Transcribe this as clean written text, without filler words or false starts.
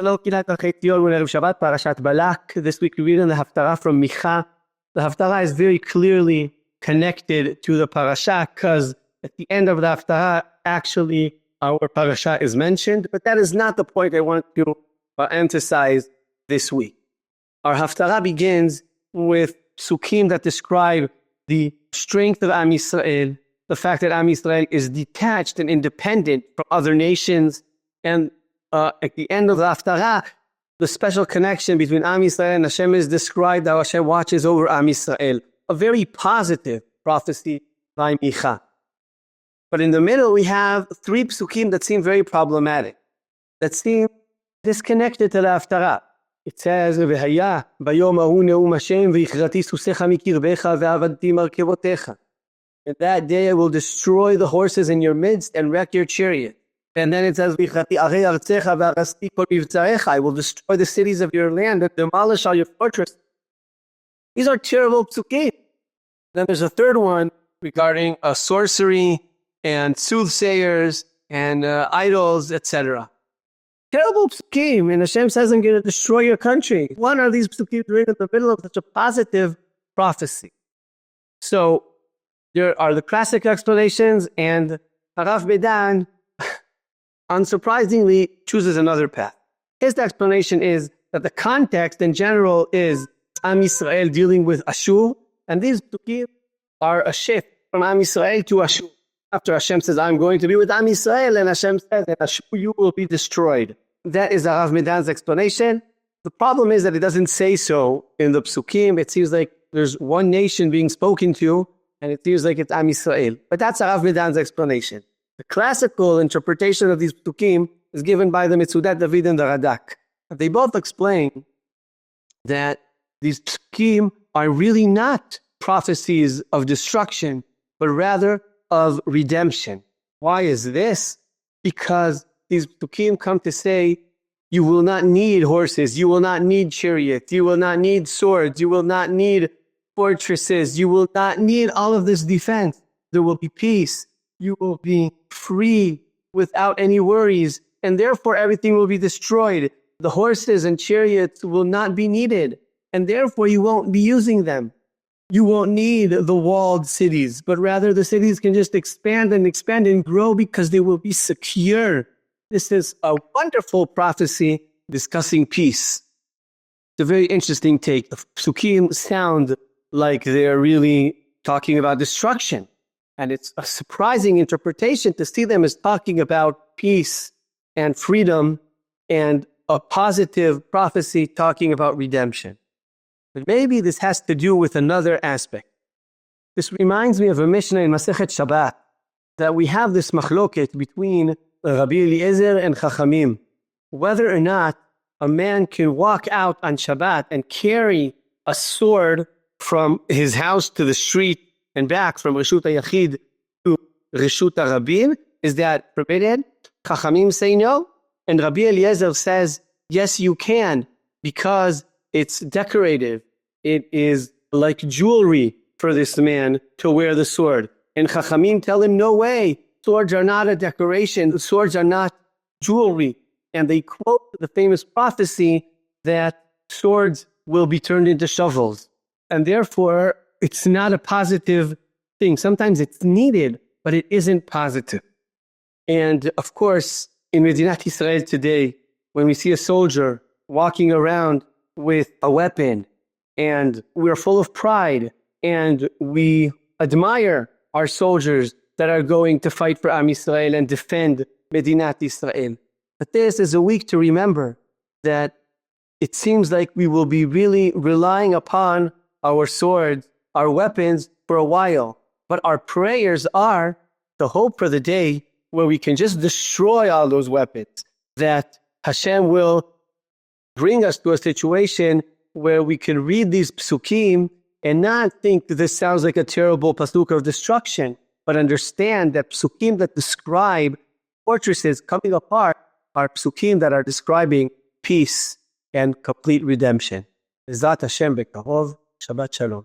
Hello, Kehilat, Darchei, Tzion, Erev Shabbat, Parashat Balak. This week we read in the Haftarah from Micha. The Haftarah is very clearly connected to the Parasha because at the end of the Haftarah, actually, our Parasha is mentioned, but that is not the point I want to emphasize this week. Our Haftarah begins with psukim that describe the strength of Am Yisrael, the fact that Am Yisrael is detached and independent from other nations, and at the end of the Haftarah, the special connection between Am Yisrael and Hashem is described how Hashem watches over Am Yisrael. A very positive prophecy by Micha. But in the middle, we have three psukim that seem very problematic, that seem disconnected to the Haftarah. It says, "V'haya bayom ahu neum Hashem v'yichrati susecha mikirbecha ve'avadti markevotecha." In that day I will destroy the horses in your midst and wreck your chariot. And then it says, I will destroy the cities of your land and demolish all your fortresses. These are terrible psukim. Then there's a third one regarding sorcery and soothsayers and idols, etc. Terrible psukim. And Hashem says, I'm going to destroy your country. One of these psukim right in the middle of such a positive prophecy. So there are the classic explanations, and Harav Bedan unsurprisingly chooses another path. His explanation is that the context in general is Am Yisrael dealing with Ashur, and these psukim are a shift from Am Yisrael to Ashur. After Hashem says, I'm going to be with Am Yisrael, and Hashem says, in Ashur you will be destroyed. That is Harav Medan's explanation. The problem is that it doesn't say so in the psukim. It seems like there's one nation being spoken to, and it seems like it's Am Yisrael. But that's Harav Medan's explanation. The classical interpretation of these psukim is given by the Mitzudat David and the Radak. They both explain that these psukim are really not prophecies of destruction, but rather of redemption. Why is this? Because these psukim come to say, you will not need horses, you will not need chariots, you will not need swords, you will not need fortresses, you will not need all of this defense. There will be peace. You will be free without any worries, and therefore everything will be destroyed. The horses and chariots will not be needed, and therefore you won't be using them. You won't need the walled cities, but rather the cities can just expand and grow because they will be secure. This is a wonderful prophecy discussing peace. It's a very interesting take. The psukim sound like they're really talking about destruction. And it's a surprising interpretation to see them as talking about peace and freedom and a positive prophecy talking about redemption. But maybe this has to do with another aspect. This reminds me of a Mishnah in Masechet Shabbat, that we have this machloket between Rabbi Eliezer and Chachamim, whether or not a man can walk out on Shabbat and carry a sword from his house to the street and back from Reshut HaYachid to Reshut HaRabim. Is that forbidden? Chachamim say no. And Rabbi Eliezer says, yes, you can, because it's decorative. It is like jewelry for this man to wear the sword. And Chachamim tell him, no way. Swords are not a decoration. The swords are not jewelry. And they quote the famous prophecy that swords will be turned into shovels. And therefore, it's not a positive thing. Sometimes it's needed, but it isn't positive. And of course, in Medinat Israel today, when we see a soldier walking around with a weapon, and we're full of pride, and we admire our soldiers that are going to fight for Am Yisrael and defend Medinat Israel. But this is a week to remember that it seems like we will be really relying upon our swords, our weapons for a while. But our prayers are the hope for the day where we can just destroy all those weapons, that Hashem will bring us to a situation where we can read these psukim and not think that this sounds like a terrible pasuk of destruction, but understand that psukim that describe fortresses coming apart are psukim that are describing peace and complete redemption. Bezat Hashem Bekahov. Shabbat Shalom.